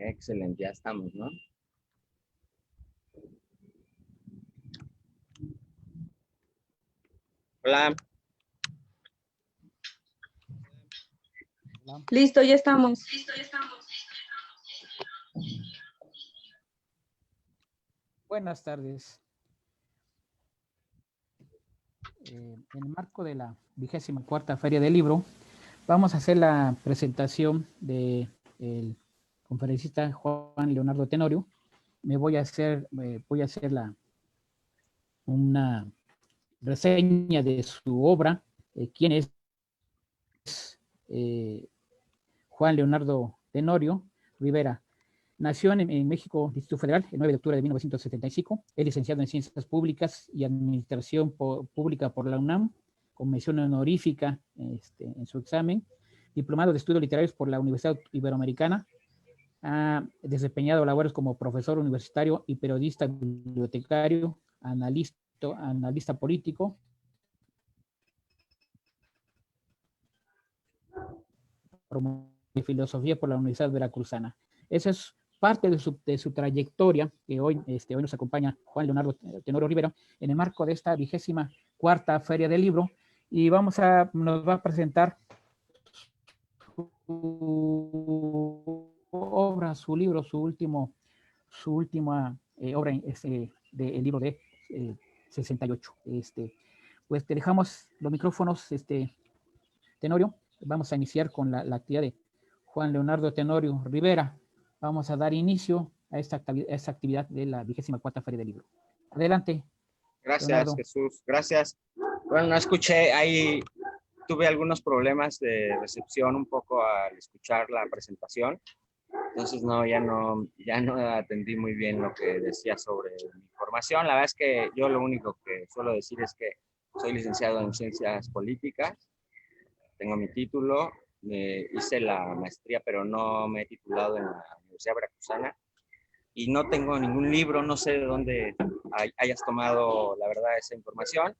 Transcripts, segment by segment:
Excelente, ya estamos, ¿no? Hola. Listo, ya estamos. Buenas tardes. En el marco de la 24ª Feria del Libro, vamos a hacer la presentación del conferencista Juan Leonardo Tenorio. Voy a hacer una reseña de su obra, quién es Juan Leonardo Tenorio Rivera. Nació en México, Distrito Federal, el 9 de octubre de 1975. Es licenciado en Ciencias Públicas y Administración Pública por la UNAM, con mención honorífica en su examen. Diplomado de Estudios Literarios por la Universidad Iberoamericana. Ha desempeñado labores como profesor universitario y periodista bibliotecario, analista político. De Filosofía por la Universidad Veracruzana. Esa es parte de su trayectoria, que hoy nos acompaña Juan Leonardo Tenorio Rivera en el marco de esta 24ª Feria del Libro, y nos va a presentar su obra, su libro, su última obra del libro de 68. Pues te dejamos los micrófonos, Tenorio. Vamos a iniciar con la actividad de Juan Leonardo Tenorio Rivera. Vamos a dar inicio a esta actividad de la 24ª Feria del Libro. Adelante. Gracias, Leonardo. Jesús. Gracias. Bueno, no escuché, ahí tuve algunos problemas de recepción un poco al escuchar la presentación. Entonces, ya no atendí muy bien lo que decía sobre mi formación. La verdad es que yo lo único que suelo decir es que soy licenciado en Ciencias Políticas. Tengo mi título, hice la maestría, pero no me he titulado en la Universidad Veracruzana. Y no tengo ningún libro, no sé de dónde hayas tomado, la verdad, esa información,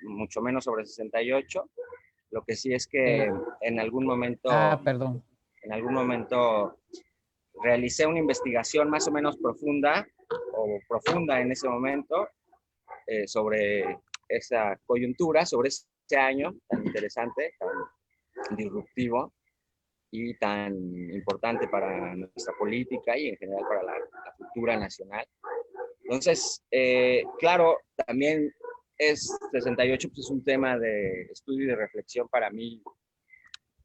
mucho menos sobre 68. Lo que sí es que en algún momento... Perdón. En algún momento realicé una investigación más o menos profunda en ese momento sobre esa coyuntura, sobre ese año tan interesante, tan disruptivo y tan importante para nuestra política y en general para la cultura nacional. Entonces, claro, también 68 pues, es un tema de estudio y de reflexión para mí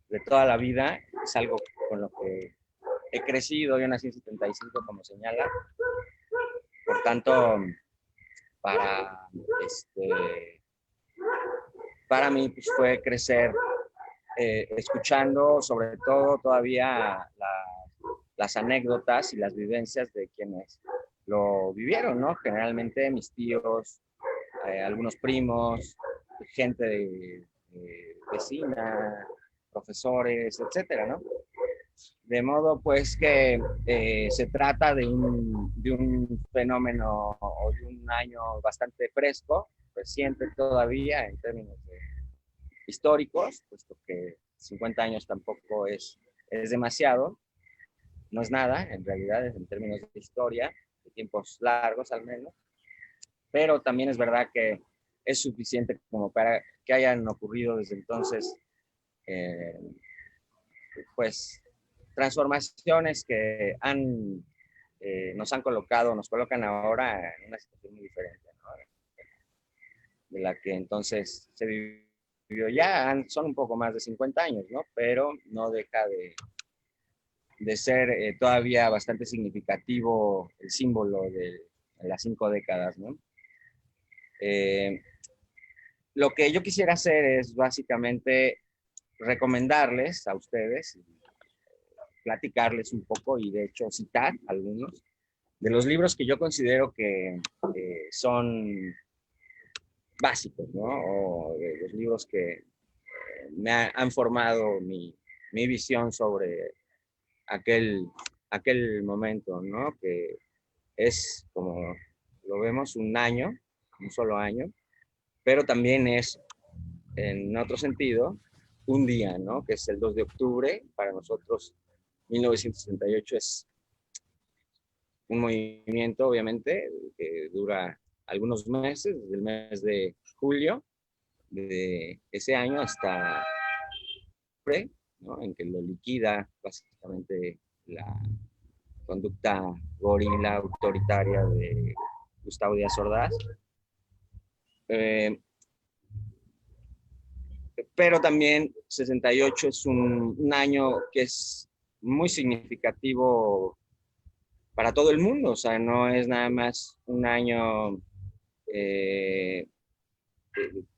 de toda la vida. Es algo con lo que he crecido. Yo nací en 75, como señala. Por tanto, para mí pues, fue crecer escuchando sobre todo todavía las anécdotas y las vivencias de quienes lo vivieron, ¿no? Generalmente mis tíos, algunos primos, gente vecina, profesores, etcétera, ¿no? De modo, pues, que se trata de un fenómeno o de un año bastante fresco, reciente todavía en términos históricos, puesto que 50 años tampoco es demasiado, no es nada, en realidad, en términos de historia, de tiempos largos al menos, pero también es verdad que es suficiente como para que hayan ocurrido desde entonces, pues, transformaciones que nos colocan ahora en una situación muy diferente, ¿no? De la que entonces se vivió ya, son un poco más de 50 años, ¿no? Pero no deja de ser todavía bastante significativo el símbolo de las 5 décadas, ¿no? lo que yo quisiera hacer es básicamente recomendarles a ustedes, platicarles un poco y de hecho citar algunos de los libros que yo considero que son básicos, ¿no? O de los libros que han formado mi visión sobre aquel momento, ¿no? Que es, como lo vemos, un solo año, pero también es, en otro sentido, un día, ¿no? Que es el 2 de octubre. Para nosotros, 1968 es un movimiento, obviamente, que dura algunos meses, desde el mes de julio de ese año hasta octubre, ¿no? En que lo liquida básicamente la conducta gorila autoritaria de Gustavo Díaz Ordaz. Pero también 68 es un año que es muy significativo para todo el mundo, o sea, no es nada más un año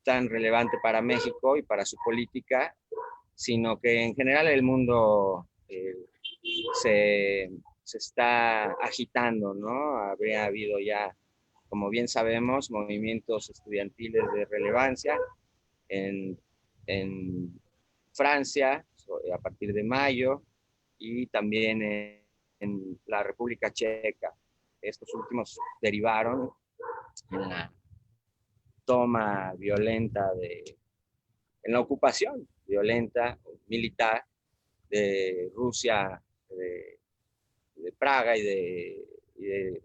tan relevante para México y para su política, sino que en general el mundo se está agitando, ¿no? Habría habido ya, como bien sabemos, movimientos estudiantiles de relevancia en Francia a partir de mayo y también en la República Checa. Estos últimos derivaron en la toma violenta en la ocupación violenta militar de Rusia, de Praga y de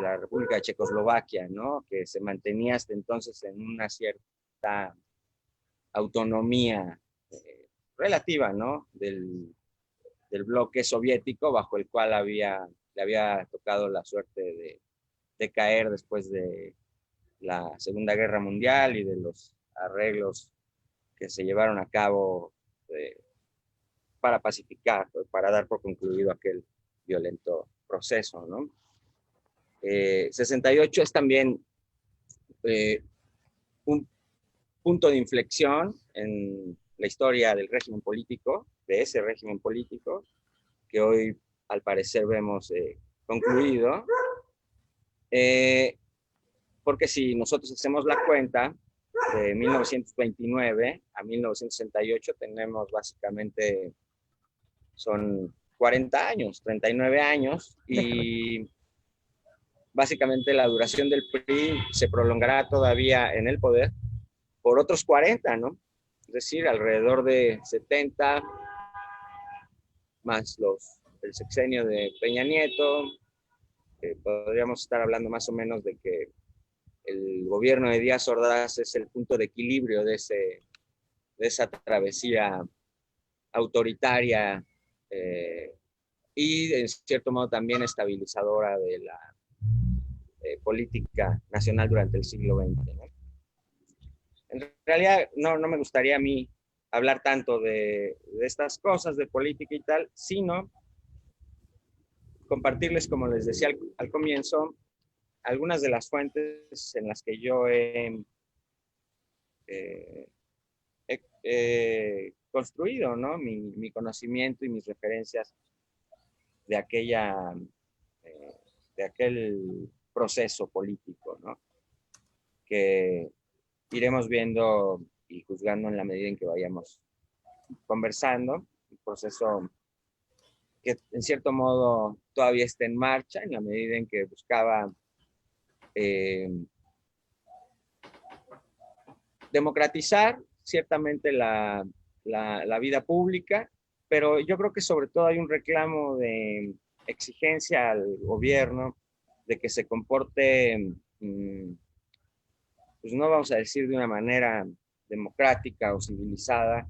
la República de Checoslovaquia, ¿no? Que se mantenía hasta entonces en una cierta autonomía relativa, ¿no? Del bloque soviético, bajo el cual le había tocado la suerte de caer después de la Segunda Guerra Mundial y de los arreglos que se llevaron a cabo para pacificar, para dar por concluido aquel violento proceso, ¿no? 68 es también un punto de inflexión en la historia del régimen político, de ese régimen político, que hoy al parecer vemos concluido, porque si nosotros hacemos la cuenta, de 1929 a 1968 tenemos básicamente, son 40 años, 39 años, y básicamente la duración del PRI se prolongará todavía en el poder por otros 40, ¿no? Es decir, alrededor de 70, más el sexenio de Peña Nieto. Podríamos estar hablando más o menos de que el gobierno de Díaz Ordaz es el punto de equilibrio de esa travesía autoritaria y en cierto modo también estabilizadora de la política nacional durante el siglo XX, ¿no? En realidad no me gustaría a mí hablar tanto de estas cosas, de política y tal, sino compartirles, como les decía al comienzo, algunas de las fuentes en las que yo he construido, ¿no? mi conocimiento y mis referencias de aquel proceso político, ¿no? Que iremos viendo y juzgando en la medida en que vayamos conversando. Un proceso que en cierto modo todavía está en marcha, en la medida en que buscaba democratizar ciertamente la vida pública, pero yo creo que sobre todo hay un reclamo de exigencia al gobierno de que se comporte, pues no vamos a decir de una manera democrática o civilizada,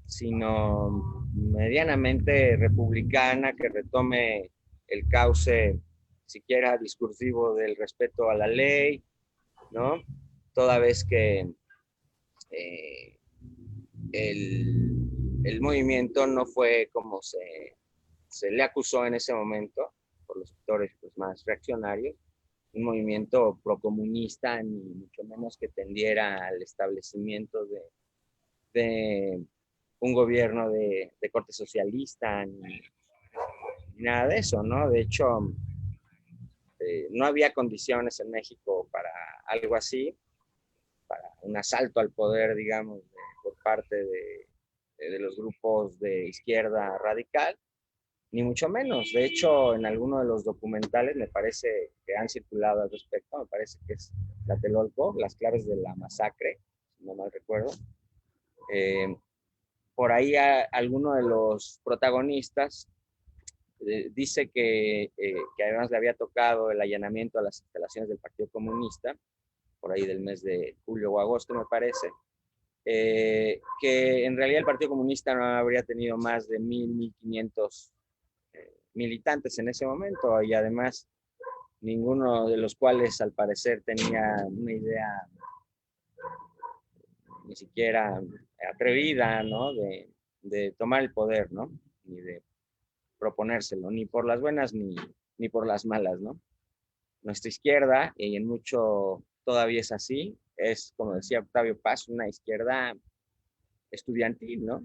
sino medianamente republicana, que retome el cauce siquiera discursivo del respeto a la ley, ¿no? Toda vez que el movimiento no fue como se le acusó en ese momento por los sectores pues, más reaccionarios, un movimiento procomunista, ni mucho menos que tendiera al establecimiento de un gobierno de corte socialista, ni nada de eso, ¿no? De hecho, no había condiciones en México para algo así, para un asalto al poder, digamos, por parte de los grupos de izquierda radical, ni mucho menos. De hecho, en alguno de los documentales me parece que han circulado al respecto, me parece que es Tlatelolco, las claves de la masacre, si no mal recuerdo. Por ahí alguno de los protagonistas dice que además le había tocado el allanamiento a las instalaciones del Partido Comunista, por ahí del mes de julio o agosto, me parece, que en realidad el Partido Comunista no habría tenido más de 1,500 militantes en ese momento, y además ninguno de los cuales al parecer tenía una idea ni siquiera atrevida, ¿no? De tomar el poder, ¿no? Ni de proponérselo, ni por las buenas ni por las malas, ¿no? Nuestra izquierda, y en mucho todavía es así, es, como decía Octavio Paz, una izquierda estudiantil, ¿no?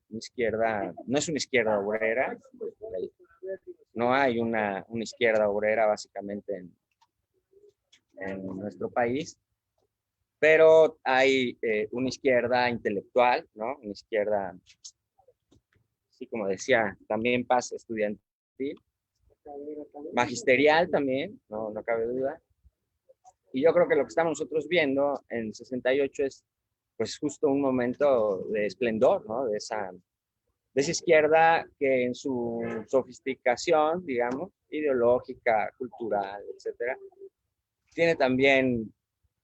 Una izquierda, no es una izquierda obrera, no hay una izquierda obrera básicamente en nuestro país, pero hay una izquierda intelectual, ¿no? Una izquierda, así como decía, también Paz, estudiantil, magisterial también, no cabe duda. Y yo creo que lo que estamos nosotros viendo en 68 es pues justo un momento de esplendor, ¿no? De esa izquierda que en su sofisticación, digamos, ideológica, cultural, etcétera, tiene también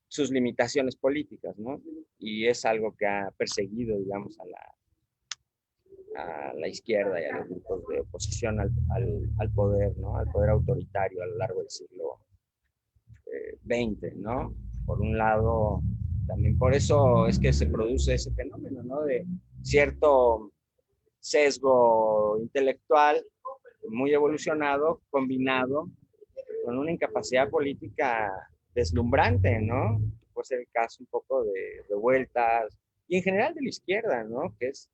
sus limitaciones políticas, ¿no? Y es algo que ha perseguido, digamos, a la izquierda y a los grupos de oposición al poder, ¿no? Al poder autoritario a lo largo del siglo XX, ¿no? Por un lado, también por eso es que se produce ese fenómeno, ¿no? De cierto sesgo intelectual muy evolucionado, combinado con una incapacidad política deslumbrante, ¿no? Puede ser el caso un poco de revueltas, y en general de la izquierda, ¿no? Que es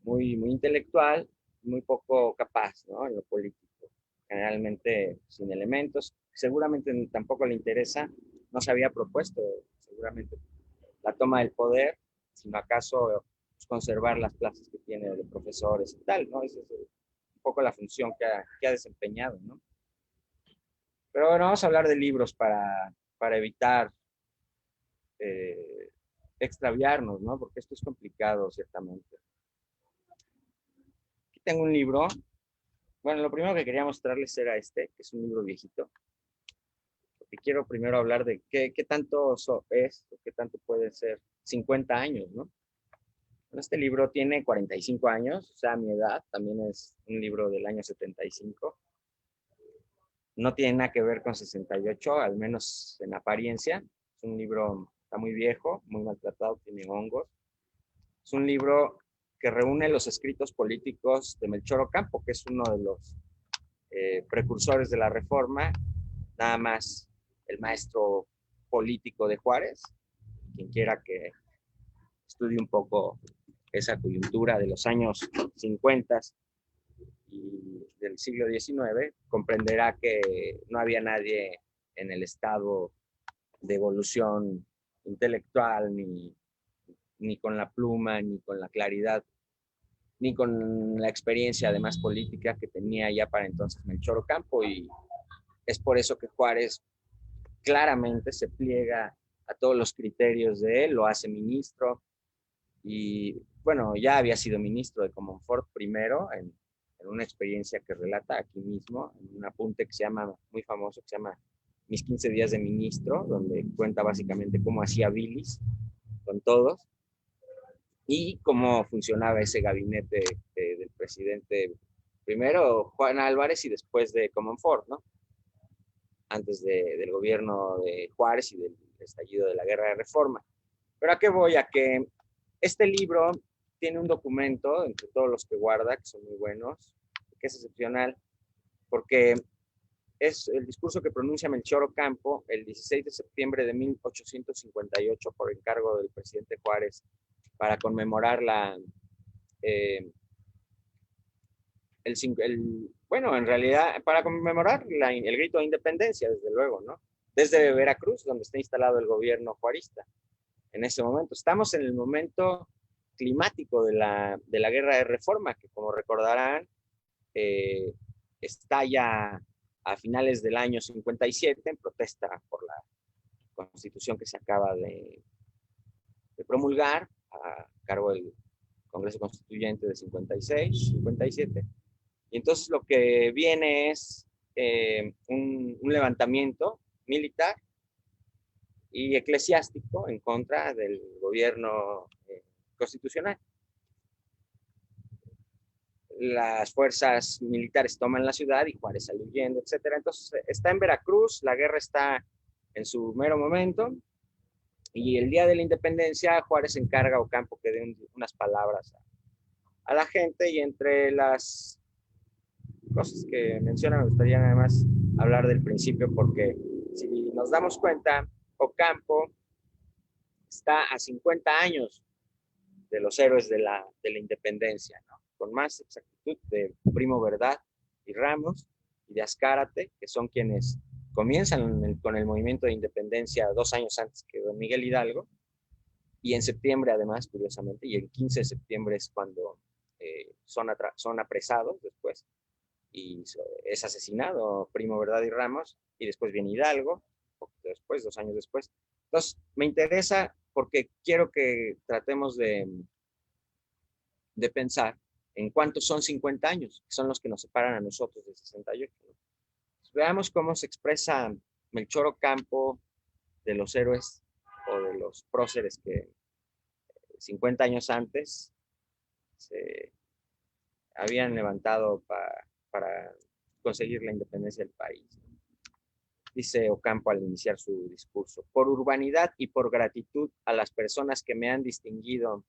muy intelectual, muy poco capaz, ¿no? En lo político, generalmente sin elementos. Seguramente tampoco le interesa, no se había propuesto seguramente la toma del poder, sino acaso pues, conservar las plazas que tiene de profesores y tal, ¿no? Esa es un poco la función que ha desempeñado, ¿no? Pero bueno, vamos a hablar de libros para evitar extraviarnos, ¿no? Porque esto es complicado, ciertamente. Aquí tengo un libro. Bueno, lo primero que quería mostrarles era este, que es un libro viejito. Porque quiero primero hablar de qué tanto es, o qué tanto puede ser 50 años, ¿no? Este libro tiene 45 años, o sea, mi edad, también es un libro del año 75. No tiene nada que ver con 68, al menos en apariencia. Es un libro, está muy viejo, muy maltratado, tiene hongos. Es un libro que reúne los escritos políticos de Melchor Ocampo, que es uno de los precursores de la Reforma, nada más el maestro político de Juárez. Quien quiera que estudie un poco esa coyuntura de los años 50 y del siglo XIX, comprenderá que no había nadie en el estado de evolución intelectual, ni con la pluma, ni con la claridad, ni con la experiencia además política que tenía ya para entonces Melchor Ocampo, y es por eso que Juárez claramente se pliega a todos los criterios de él, lo hace ministro, y bueno, ya había sido ministro de Comonfort primero, en una experiencia que relata aquí mismo, en un apunte que se llama, muy famoso, que se llama Mis 15 días de ministro, donde cuenta básicamente cómo hacía bilis con todos y cómo funcionaba ese gabinete del presidente, primero Juan Álvarez y después de Comonfort, ¿no? Antes del gobierno de Juárez y del estallido de la Guerra de Reforma. Pero ¿a qué voy? A que este libro tiene un documento, entre todos los que guarda, que son muy buenos, que es excepcional, porque es el discurso que pronuncia Melchor Ocampo el 16 de septiembre de 1858 por encargo del presidente Juárez para conmemorar bueno, en realidad, para conmemorar el grito de independencia, desde luego, ¿no? Desde Veracruz, donde está instalado el gobierno juarista en ese momento. Estamos en el momento climático de la guerra de reforma, que como recordarán, estalla a finales del año 57 en protesta por la constitución que se acaba de promulgar a cargo del Congreso Constituyente de 56, 57. Y entonces lo que viene es un levantamiento militar y eclesiástico en contra del gobierno constitucional. Las fuerzas militares toman la ciudad y Juárez sale huyendo, etcétera. Entonces está en Veracruz, la guerra está en su mero momento, y el día de la independencia Juárez encarga a Ocampo que dé unas palabras a la gente, y entre las cosas que menciona me gustaría nada más hablar del principio, porque si nos damos cuenta, Ocampo está a 50 años de los héroes de la independencia, ¿no? Con más exactitud de Primo Verdad y Ramos y de Azcárate, que son quienes comienzan con el movimiento de independencia 2 años antes que don Miguel Hidalgo, y en septiembre además, curiosamente, y el 15 de septiembre es cuando son apresados después, y es asesinado Primo Verdad y Ramos, y después viene Hidalgo, después, 2 años después. Entonces, me interesa porque quiero que tratemos de pensar en cuántos son 50 años, que son los que nos separan a nosotros de 68. Pues veamos cómo se expresa Melchor Ocampo de los héroes o de los próceres que 50 años antes se habían levantado para conseguir la independencia del país. Dice Ocampo al iniciar su discurso: por urbanidad y por gratitud a las personas que me han distinguido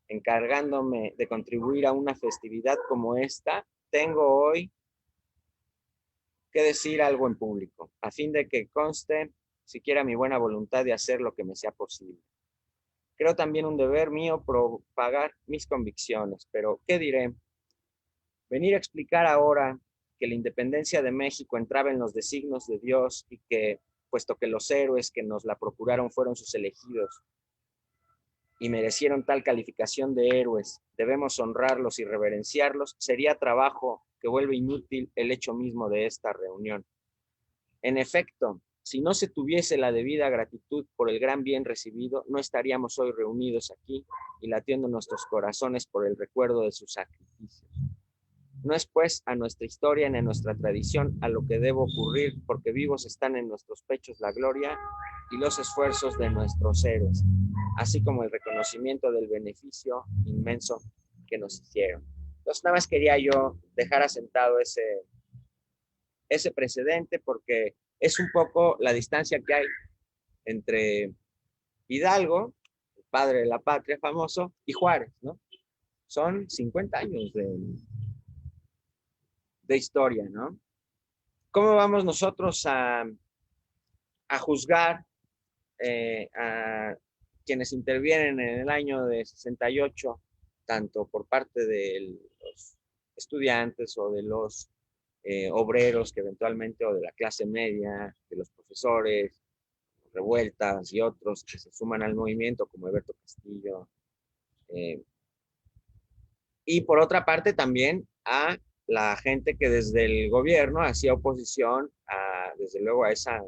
encargándome de contribuir a una festividad como esta, tengo hoy que decir algo en público, a fin de que conste siquiera mi buena voluntad de hacer lo que me sea posible. Creo también un deber mío propagar mis convicciones, pero ¿qué diré? Venir a explicar ahora que la independencia de México entraba en los designios de Dios y que, puesto que los héroes que nos la procuraron fueron sus elegidos y merecieron tal calificación de héroes, debemos honrarlos y reverenciarlos, sería trabajo que vuelve inútil el hecho mismo de esta reunión. En efecto, si no se tuviese la debida gratitud por el gran bien recibido, no estaríamos hoy reunidos aquí y latiendo nuestros corazones por el recuerdo de sus sacrificios. No es pues a nuestra historia ni a nuestra tradición a lo que debe ocurrir, porque vivos están en nuestros pechos la gloria y los esfuerzos de nuestros héroes, así como el reconocimiento del beneficio inmenso que nos hicieron. Entonces, nada más quería yo dejar asentado ese precedente, porque es un poco la distancia que hay entre Hidalgo, el padre de la patria famoso, y Juárez, ¿no? Son 50 años de historia, ¿no? ¿Cómo vamos nosotros a juzgar a quienes intervienen en el año de 68, tanto por parte de los estudiantes o de los obreros que eventualmente, o de la clase media, de los profesores, revueltas y otros que se suman al movimiento, como Alberto Castillo? Y por otra parte también a la gente que desde el gobierno hacía oposición, desde luego a esa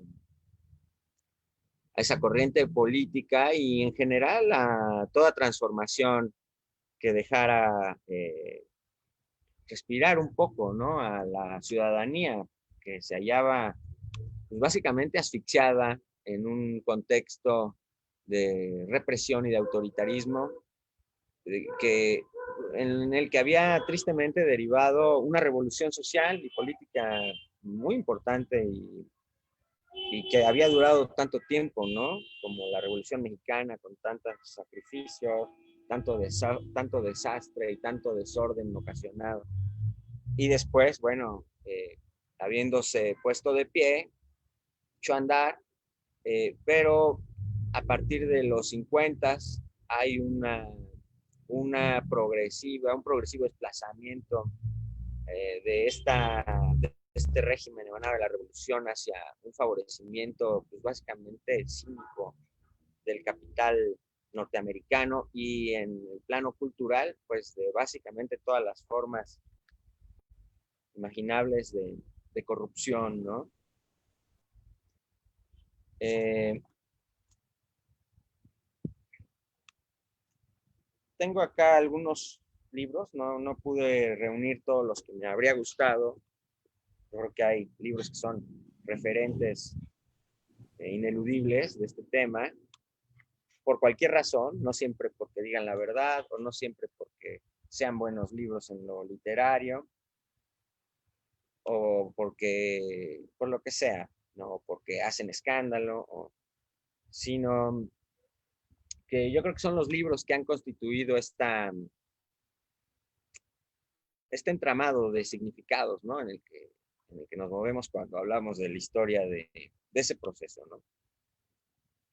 corriente política, y en general a toda transformación que dejara respirar un poco, ¿no?, a la ciudadanía que se hallaba pues, básicamente asfixiada en un contexto de represión y de autoritarismo en el que había tristemente derivado una revolución social y política muy importante y que había durado tanto tiempo, ¿no?, como la Revolución Mexicana, con tantos sacrificios, tanto desastre y tanto desorden ocasionado. Y después, bueno, habiéndose puesto de pie, echó a andar, pero a partir de los 50 hay un progresivo desplazamiento de este régimen emanado de la revolución hacia un favorecimiento, pues básicamente cínico del capital norteamericano, y en el plano cultural, pues de básicamente todas las formas imaginables de corrupción, ¿no? Tengo acá algunos libros, no pude reunir todos los que me habría gustado. Yo creo que hay libros que son referentes ineludibles de este tema, por cualquier razón, no siempre porque digan la verdad o no siempre porque sean buenos libros en lo literario o porque, por lo que sea, no porque hacen escándalo, sino que yo creo que son los libros que han constituido este entramado de significados, ¿no? En el que nos movemos cuando hablamos de la historia de ese proceso, ¿no?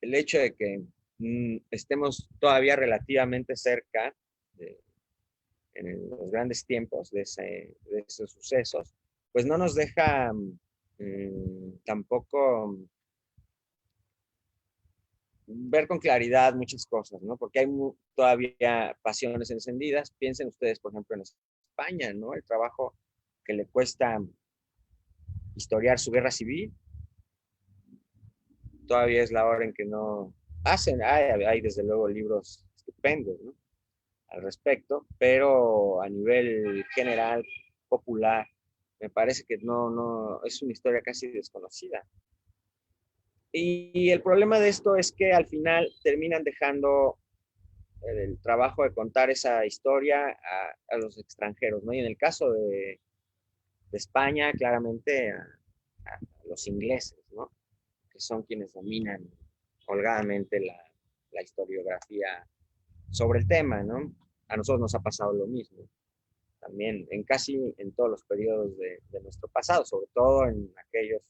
El hecho de que estemos todavía relativamente cerca en los grandes tiempos de esos sucesos, pues no nos deja tampoco ver con claridad muchas cosas, ¿no? Porque hay todavía pasiones encendidas. Piensen ustedes, por ejemplo, en España, ¿no? El trabajo que le cuesta historiar su guerra civil, todavía es la hora en que no hacen. Hay desde luego libros estupendos, ¿no? Al respecto, pero a nivel general, popular, me parece que no es una historia casi desconocida. Y el problema de esto es que al final terminan dejando el trabajo de contar esa historia a los extranjeros, ¿no? Y en el caso de España, claramente a los ingleses, ¿no? Que son quienes dominan holgadamente la historiografía sobre el tema, ¿no? A nosotros nos ha pasado lo mismo, también en todos los periodos de nuestro pasado, sobre todo en aquellos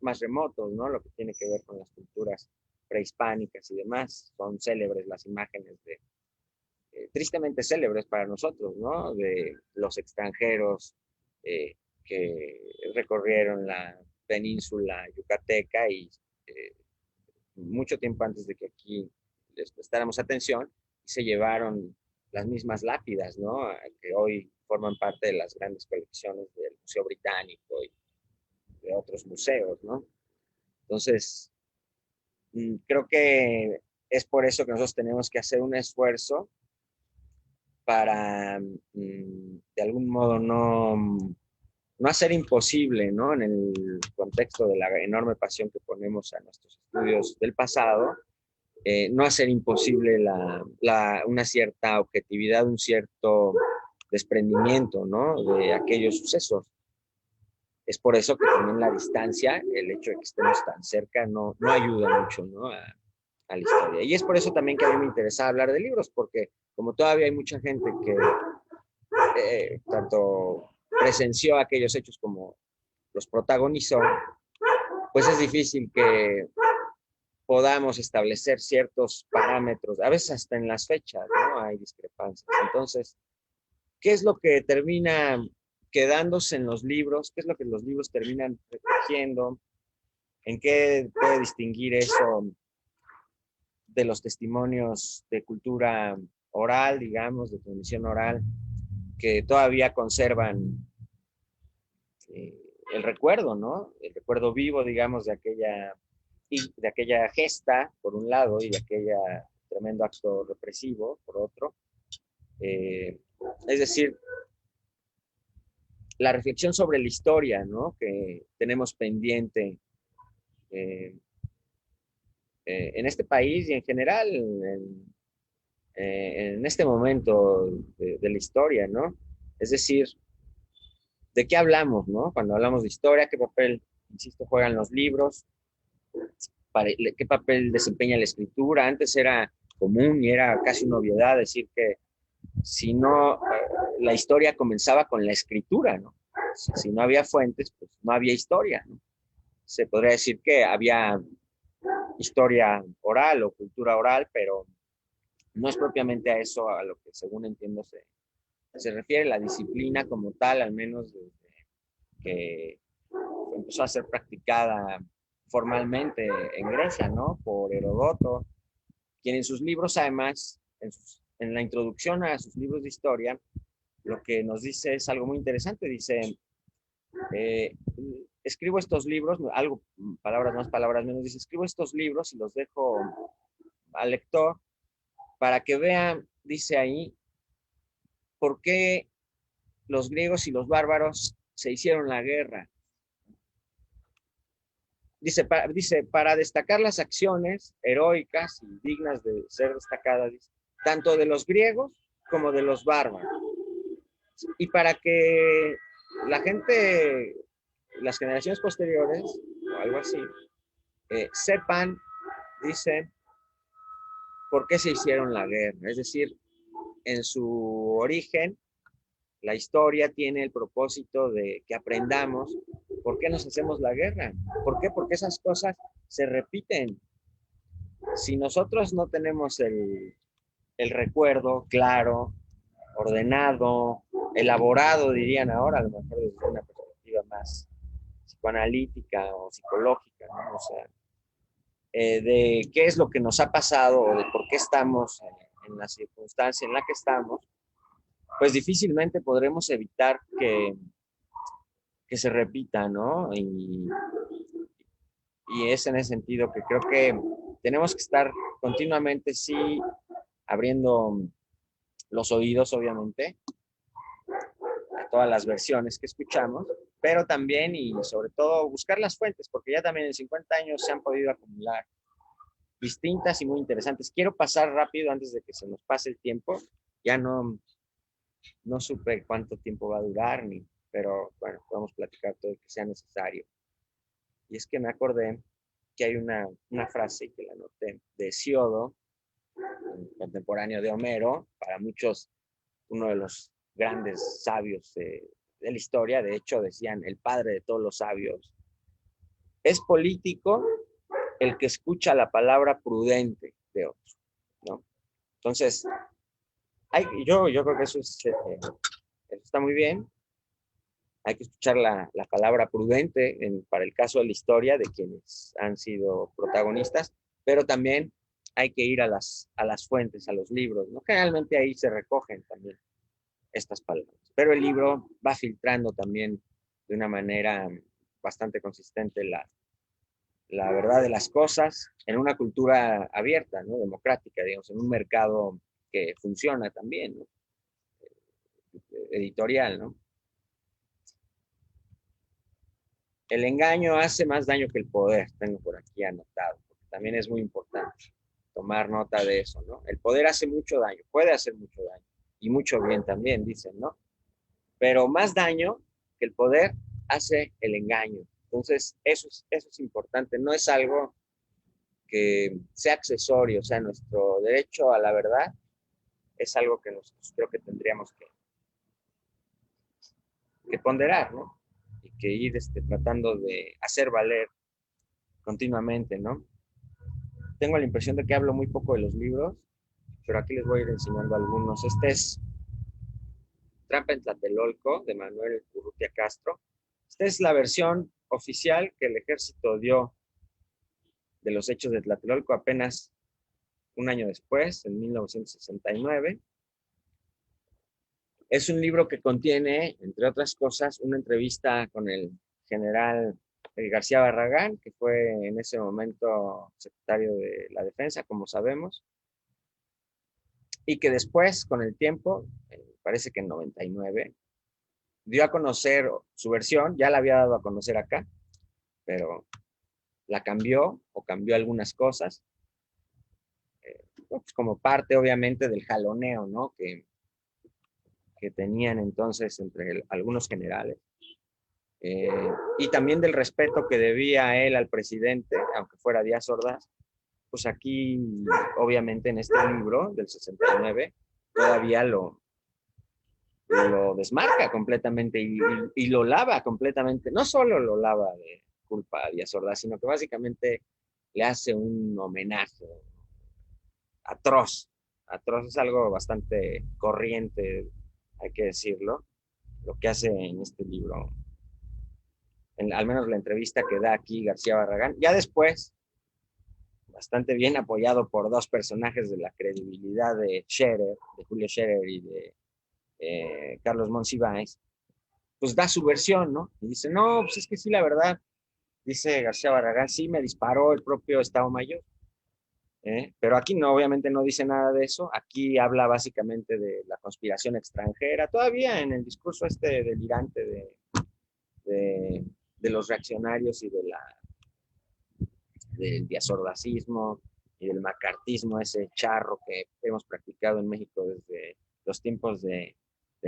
más remotos, ¿no? Lo que tiene que ver con las culturas prehispánicas y demás, son célebres las imágenes tristemente célebres para nosotros, ¿no? De los extranjeros que recorrieron la península yucateca y mucho tiempo antes de que aquí les prestáramos atención, se llevaron las mismas lápidas, ¿no? Que hoy forman parte de las grandes colecciones del Museo Británico y de otros museos, ¿no? Entonces, creo que es por eso que nosotros tenemos que hacer un esfuerzo para, de algún modo, no hacer imposible, ¿no? En el contexto de la enorme pasión que ponemos a nuestros estudios del pasado, no hacer imposible una cierta objetividad, un cierto desprendimiento, ¿no? De aquellos sucesos. Es por eso que también la distancia, el hecho de que estemos tan cerca, no ayuda mucho, ¿no? A la historia. Y es por eso también que a mí me interesa hablar de libros, porque como todavía hay mucha gente que tanto presenció aquellos hechos como los protagonizó, pues es difícil que podamos establecer ciertos parámetros, a veces hasta en las fechas, ¿no? Hay discrepancias. Entonces, ¿qué es lo que termina quedándose en los libros? ¿Qué es lo que los libros terminan recogiendo? ¿En qué puede distinguir eso de los testimonios de cultura oral, digamos, de transmisión oral, que todavía conservan el recuerdo, ¿no? El recuerdo vivo, digamos, de aquella gesta, por un lado, y de aquella tremendo acto represivo, por otro. Es decir, la reflexión sobre la historia, ¿no? Que tenemos pendiente en este país y en general en este momento de la historia, ¿no? Es decir, ¿de qué hablamos, no? Cuando hablamos de historia, ¿qué papel, insisto, juegan los libros? ¿Qué papel desempeña la escritura? Antes era común y era casi una obviedad decir que si no, la historia comenzaba con la escritura, ¿no? si no había fuentes, pues no había historia, ¿no? Se podría decir que había historia oral o cultura oral, pero no es propiamente a eso a lo que, según entiendo, se refiere la disciplina como tal, al menos desde que empezó a ser practicada formalmente en Grecia, ¿no? Por Heródoto, quien en sus libros, además, en la introducción a sus libros de historia, lo que nos dice es algo muy interesante. Dice, eh, escribo estos libros, algo, palabras más, palabras menos, dice, escribo estos libros y los dejo al lector para que vean, dice ahí, por qué los griegos y los bárbaros se hicieron la guerra. Dice, para destacar las acciones heroicas y dignas de ser destacadas, dice, tanto de los griegos como de los bárbaros. Y para que la gente, las generaciones posteriores, o algo así, sepan, dice, por qué se hicieron la guerra. Es decir, en su origen, la historia tiene el propósito de que aprendamos por qué nos hacemos la guerra. ¿Por qué? Porque esas cosas se repiten. Si nosotros no tenemos el recuerdo claro, ordenado, elaborado, dirían ahora, a lo mejor desde una perspectiva más psicoanalítica o psicológica, ¿no? O sea, de qué es lo que nos ha pasado o de por qué estamos en la circunstancia en la que estamos, pues difícilmente podremos evitar que se repita, ¿no? Y es en ese sentido que creo que tenemos que estar continuamente, sí, abriendo los oídos, obviamente, a todas las versiones que escuchamos, pero también y sobre todo buscar las fuentes, porque ya también en 50 años se han podido acumular distintas y muy interesantes. Quiero pasar rápido antes de que se nos pase el tiempo. Ya no supe cuánto tiempo va a durar, pero bueno, podemos platicar todo lo que sea necesario. Y es que me acordé que hay una frase que la noté de Hesíodo, contemporáneo de Homero, para muchos uno de los grandes sabios de la historia. De hecho, decían el padre de todos los sabios. Es político el que escucha la palabra prudente de otro, ¿no? Entonces, yo creo que eso está muy bien. Hay que escuchar la palabra prudente para el caso de la historia de quienes han sido protagonistas, pero también hay que ir a las fuentes, a los libros, ¿no? Generalmente ahí se recogen también estas palabras, pero el libro va filtrando también de una manera bastante consistente la verdad de las cosas en una cultura abierta, ¿no? Democrática, digamos, en un mercado que funciona también, ¿no? Editorial, ¿no? El engaño hace más daño que el poder, tengo por aquí anotado, porque también es muy importante tomar nota de eso, ¿no? El poder hace mucho daño, puede hacer mucho daño, y mucho bien también, dicen, ¿no? Pero más daño que el poder hace el engaño. Entonces, eso es importante, no es algo que sea accesorio, o sea, nuestro derecho a la verdad es algo que nosotros creo que tendríamos que ponderar, ¿no? Y que ir tratando de hacer valer continuamente, ¿no? Tengo la impresión de que hablo muy poco de los libros, pero aquí les voy a ir enseñando algunos. Este es Trampa en Tlatelolco, de Manuel Urrutia Castro. Esta es la versión oficial que el ejército dio de los hechos de Tlatelolco apenas un año después, en 1969. Es un libro que contiene, entre otras cosas, una entrevista con el general García Barragán, que fue en ese momento secretario de la Defensa, como sabemos, y que después, con el tiempo, parece que en 99, dio a conocer su versión, ya la había dado a conocer acá, pero la cambió o cambió algunas cosas, pues como parte obviamente del jaloneo, ¿no? Que tenían entonces entre algunos generales. Y también del respeto que debía él al presidente, aunque fuera Díaz Ordaz. Pues aquí, obviamente en este libro del 69, todavía lo lo desmarca completamente y lo lava completamente. No solo lo lava de culpa a Díaz Ordaz, sino que básicamente le hace un homenaje atroz. Atroz es algo bastante corriente, hay que decirlo, lo que hace en este libro, al menos la entrevista que da aquí García Barragán. Ya después, bastante bien apoyado por dos personajes de la credibilidad de Scherer, de Julio Scherer y de Carlos Monsiváis, pues da su versión, ¿no? Y dice, no, pues es que sí, la verdad, dice García Barragán, sí me disparó el propio Estado Mayor. Pero aquí no, obviamente no dice nada de eso. Aquí habla básicamente de la conspiración extranjera. Todavía en el discurso este delirante de los reaccionarios y del diazordacismo y del macartismo, ese charro que hemos practicado en México desde los tiempos de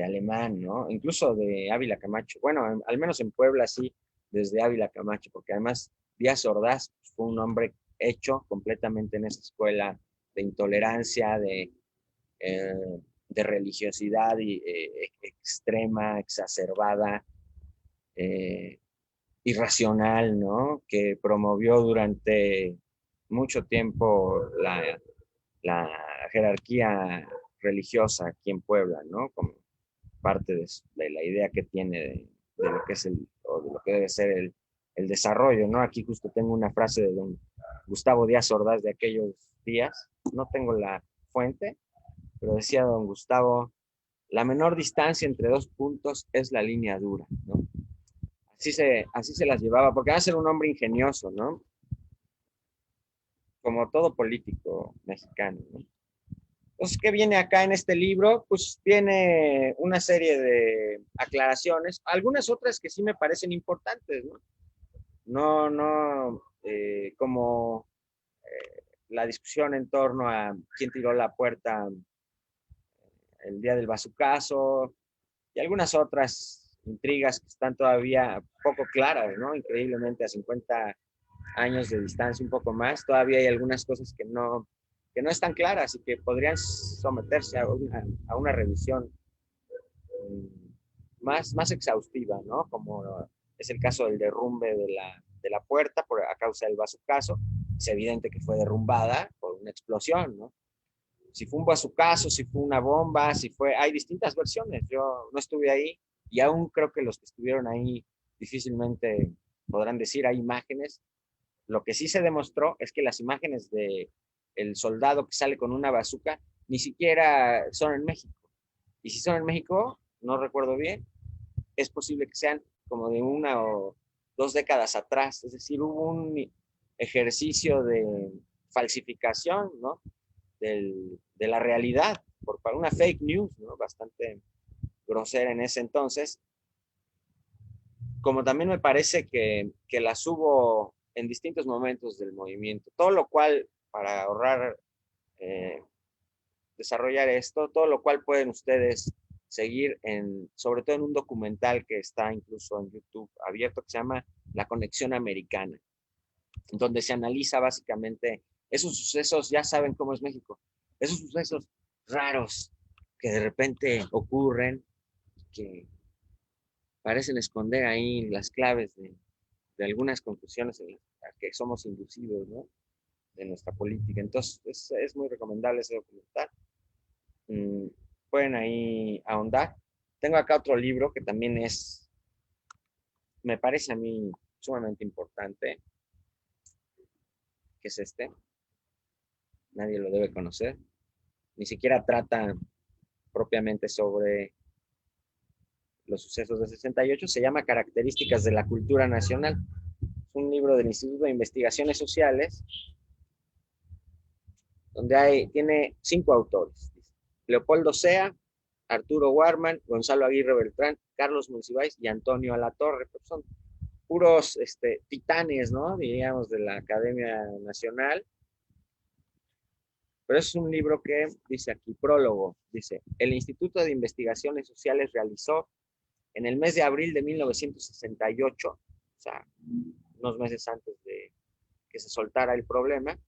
Alemán, ¿no? Incluso de Ávila Camacho. Bueno, al menos en Puebla sí, desde Ávila Camacho, porque además Díaz Ordaz fue un hombre hecho completamente en esa escuela de intolerancia, de religiosidad extrema, exacerbada, irracional, ¿no? Que promovió durante mucho tiempo la jerarquía religiosa aquí en Puebla, ¿no? Como parte de la idea que tiene de lo que es o de lo que debe ser el desarrollo, ¿no? Aquí justo tengo una frase de don Gustavo Díaz Ordaz de aquellos días, no tengo la fuente, pero decía don Gustavo, la menor distancia entre dos puntos es la línea dura, ¿no? Así se las llevaba, porque va a ser un hombre ingenioso, ¿no? Como todo político mexicano, ¿no? Entonces, ¿qué viene acá en este libro? Pues viene una serie de aclaraciones, algunas otras que sí me parecen importantes, ¿no? Como la discusión en torno a quién tiró la puerta el día del bazucazo y algunas otras intrigas que están todavía poco claras, ¿no? Increíblemente a 50 años de distancia, un poco más, todavía hay algunas cosas que no están claras y que podrían someterse a una revisión más exhaustiva, ¿no? Como es el caso del derrumbe de la puerta a causa del bazucazo. Es evidente que fue derrumbada por una explosión, ¿no? Si fue un bazucazo, si fue una bomba, si fue... Hay distintas versiones. Yo no estuve ahí y aún creo que los que estuvieron ahí difícilmente podrán decir, hay imágenes. Lo que sí se demostró es que las imágenes de el soldado que sale con una bazuca ni siquiera son en México. Y si son en México, no recuerdo bien, es posible que sean como de 1 o 2 décadas atrás. Es decir, hubo un ejercicio de falsificación, ¿no? De la realidad por una fake news, ¿no? Bastante grosera en ese entonces. Como también me parece que las hubo en distintos momentos del movimiento, todo lo cual, para ahorrar desarrollar esto, todo lo cual pueden ustedes seguir sobre todo en un documental que está incluso en YouTube abierto, que se llama La Conexión Americana, donde se analiza básicamente esos sucesos. Ya saben cómo es México, esos sucesos raros que de repente ocurren, que parecen esconder ahí las claves de algunas conclusiones en las que somos inducidos, ¿no? De nuestra política. Entonces, es muy recomendable ese documental. Pueden ahí ahondar. Tengo acá otro libro que también me parece a mí sumamente importante, que es este. Nadie lo debe conocer. Ni siquiera trata propiamente sobre los sucesos de 68. Se llama Características de la Cultura Nacional. Es un libro del Instituto de Investigaciones Sociales, donde tiene 5 autores. Leopoldo Sea, Arturo Warman, Gonzalo Aguirre Beltrán, Carlos Monsiváis y Antonio Alatorre. Pues son puros titanes, ¿no? Diríamos, de la Academia Nacional. Pero es un libro que dice aquí, prólogo, dice, el Instituto de Investigaciones Sociales realizó en el mes de abril de 1968, o sea, unos meses antes de que se soltara el problema,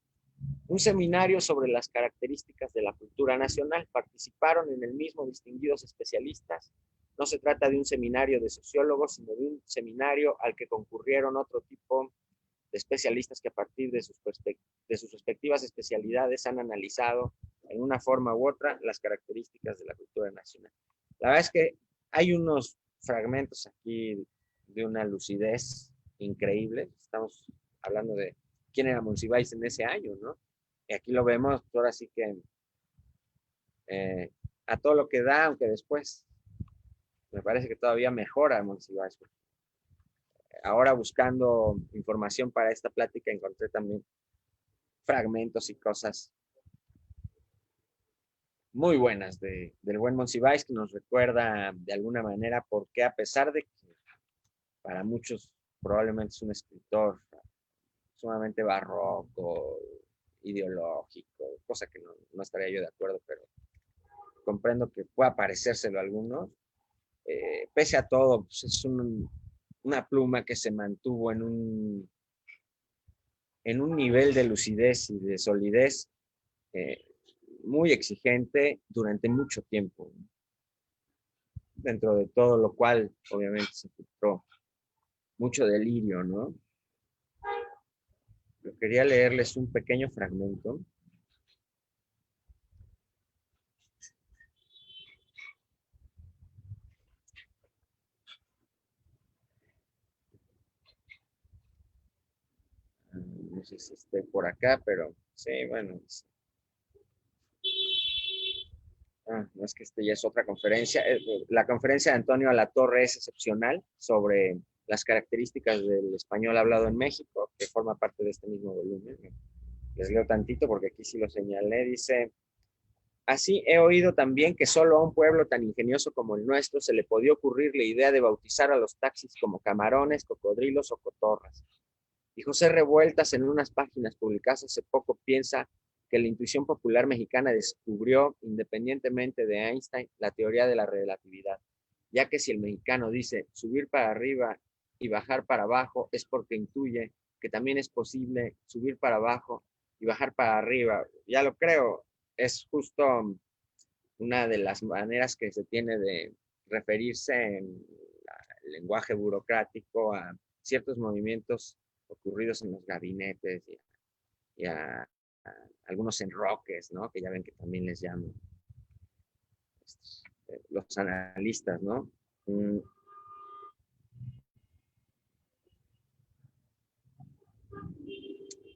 Un seminario sobre las características de la cultura nacional. Participaron en el mismo distinguidos especialistas. No se trata de un seminario de sociólogos, sino de un seminario al que concurrieron otro tipo de especialistas que a partir de sus respectivas especialidades han analizado en una forma u otra las características de la cultura nacional. La verdad es que hay unos fragmentos aquí de una lucidez increíble. Estamos hablando de quién era Monsiváis en ese año, ¿no? Y aquí lo vemos, ahora sí que a todo lo que da, aunque después me parece que todavía mejora Monsiváis. Ahora buscando información para esta plática encontré también fragmentos y cosas muy buenas del buen Monsiváis, que nos recuerda de alguna manera por qué, a pesar de que para muchos probablemente es un escritor sumamente barroco, ideológico, cosa que no estaría yo de acuerdo, pero comprendo que pueda parecérselo a algunos. Pese a todo, pues es una pluma que se mantuvo en un nivel de lucidez y de solidez muy exigente durante mucho tiempo. Dentro de todo lo cual, obviamente, se filtró mucho delirio, ¿no? Yo quería leerles un pequeño fragmento. No sé si esté por acá, pero sí, bueno. No es que ya es otra conferencia. La conferencia de Antonio Alatorre es excepcional sobre las características del español hablado en México, que forma parte de este mismo volumen. Les leo tantito porque aquí sí lo señalé. Dice: así he oído también que solo a un pueblo tan ingenioso como el nuestro se le podía ocurrir la idea de bautizar a los taxis como camarones, cocodrilos o cotorras. Y José Revueltas, en unas páginas publicadas hace poco, piensa que la intuición popular mexicana descubrió, independientemente de Einstein, la teoría de la relatividad, ya que si el mexicano dice subir para arriba y bajar para abajo, es porque intuye que también es posible subir para abajo y bajar para arriba. Ya lo creo, es justo una de las maneras que se tiene de referirse en el lenguaje burocrático a ciertos movimientos ocurridos en los gabinetes y a algunos enroques, ¿no? Que ya ven que también les llaman los analistas, ¿no?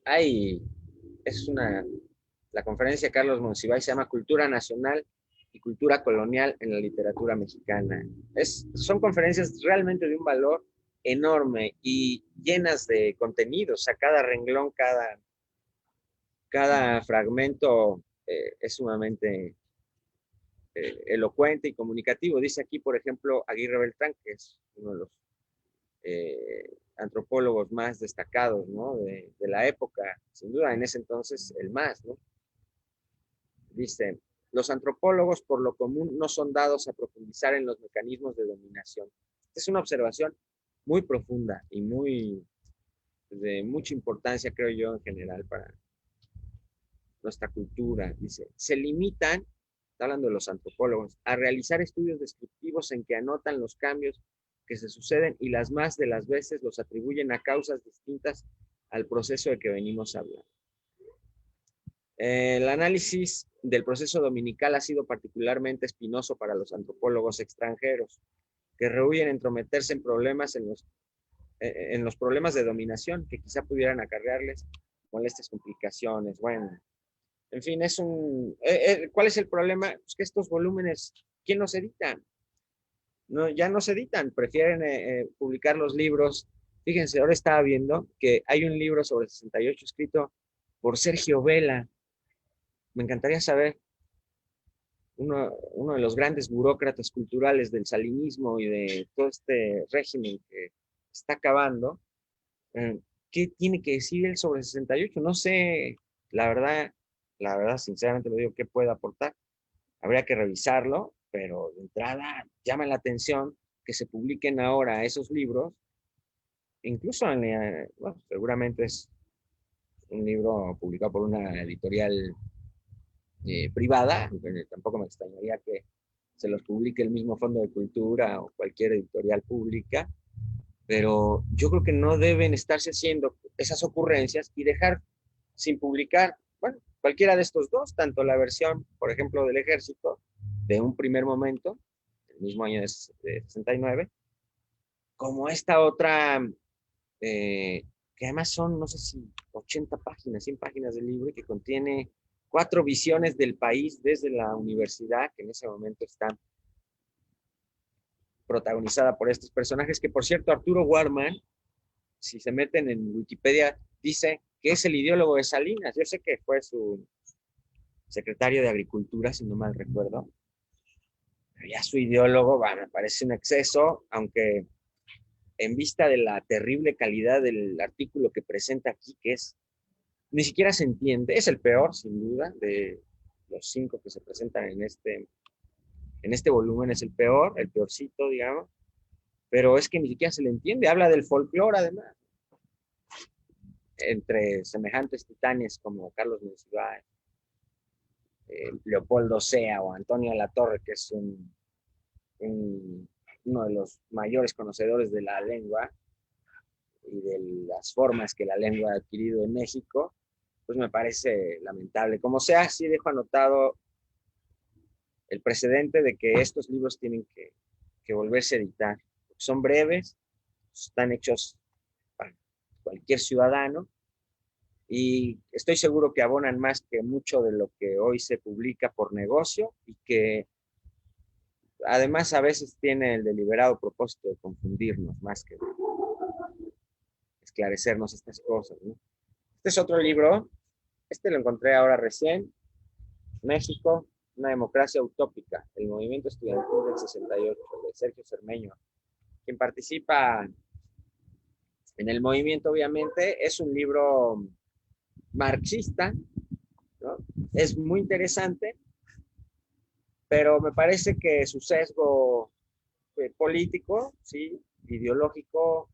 Hay, la conferencia de Carlos Monsiváis se llama Cultura Nacional y Cultura Colonial en la Literatura Mexicana. Son conferencias realmente de un valor enorme y llenas de contenidos. A cada renglón, cada fragmento es sumamente elocuente y comunicativo. Dice aquí, por ejemplo, Aguirre Beltrán, que es uno de los antropólogos más destacados, ¿no? de la época, sin duda en ese entonces el más, ¿no? Dice: los antropólogos por lo común no son dados a profundizar en los mecanismos de dominación. Esta es una observación muy profunda y de mucha importancia, creo yo, en general para nuestra cultura. Dice: se limitan, está hablando de los antropólogos, a realizar estudios descriptivos en que anotan los cambios que se suceden y las más de las veces los atribuyen a causas distintas al proceso de que venimos hablando. El análisis del proceso dominical ha sido particularmente espinoso para los antropólogos extranjeros, que rehuyen entrometerse en problemas en los problemas de dominación que quizá pudieran acarrearles molestias, complicaciones. Bueno, en fin, ¿cuál es el problema? Pues que estos volúmenes, ¿quién los editan? No, ya no se editan, prefieren publicar los libros. Fíjense, ahora estaba viendo que hay un libro sobre el 68 escrito por Sergio Vela. Me encantaría saber, uno de los grandes burócratas culturales del salinismo y de todo este régimen que está acabando, ¿qué tiene que decir él sobre el 68? No sé, la verdad, sinceramente lo digo, ¿qué puede aportar? Habría que revisarlo, pero de entrada llama la atención que se publiquen ahora esos libros, incluso bueno, seguramente es un libro publicado por una editorial privada, tampoco me extrañaría que se los publique el mismo Fondo de Cultura o cualquier editorial pública, pero yo creo que no deben estarse haciendo esas ocurrencias y dejar sin publicar, bueno, cualquiera de estos dos, tanto la versión, por ejemplo, del Ejército, de un primer momento, el mismo año de 69, como esta otra, que además son, no sé si 80 páginas, 100 páginas del libro, y que contiene 4 visiones del país desde la universidad, que en ese momento está protagonizada por estos personajes, que por cierto, Arturo Warman, si se meten en Wikipedia, dice que es el ideólogo de Salinas. Yo sé que fue su secretario de Agricultura, si no mal recuerdo. Pero ya su ideólogo, me parece un exceso, aunque en vista de la terrible calidad del artículo que presenta aquí, que es, ni siquiera se entiende, es el peor, sin duda, de los 5 que se presentan en este volumen, es el peorcito, digamos, pero es que ni siquiera se le entiende, habla del folclore además, entre semejantes titanes como Carlos Monsiváis, Leopoldo Sea o Antonio Latorre, que es uno de los mayores conocedores de la lengua y de las formas que la lengua ha adquirido en México, pues me parece lamentable. Como sea, sí dejo anotado el precedente de que estos libros tienen que volverse a editar. Son breves, están hechos para cualquier ciudadano, y estoy seguro que abonan más que mucho de lo que hoy se publica por negocio, y que además a veces tiene el deliberado propósito de confundirnos más que de esclarecernos estas cosas, ¿no? Este es otro libro, este lo encontré ahora recién, México, una democracia utópica, el movimiento estudiantil del 68, de Sergio Cermeño, quien participa en el movimiento. Obviamente es un libro marxista, ¿no? Es muy interesante, pero me parece que su sesgo político, ¿sí? Ideológico,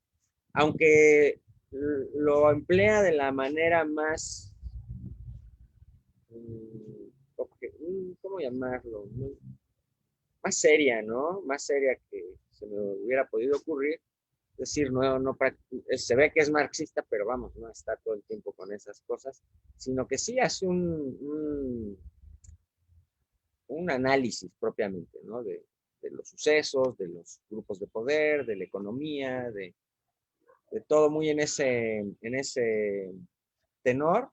aunque lo emplea de la manera más, ¿cómo llamarlo? Más seria, ¿no? Más seria que se me hubiera podido ocurrir. Es decir, no, se ve que es marxista, pero vamos, no está todo el tiempo con esas cosas, sino que sí hace un análisis propiamente, ¿no? De los sucesos, de los grupos de poder, de la economía, de todo muy en ese tenor.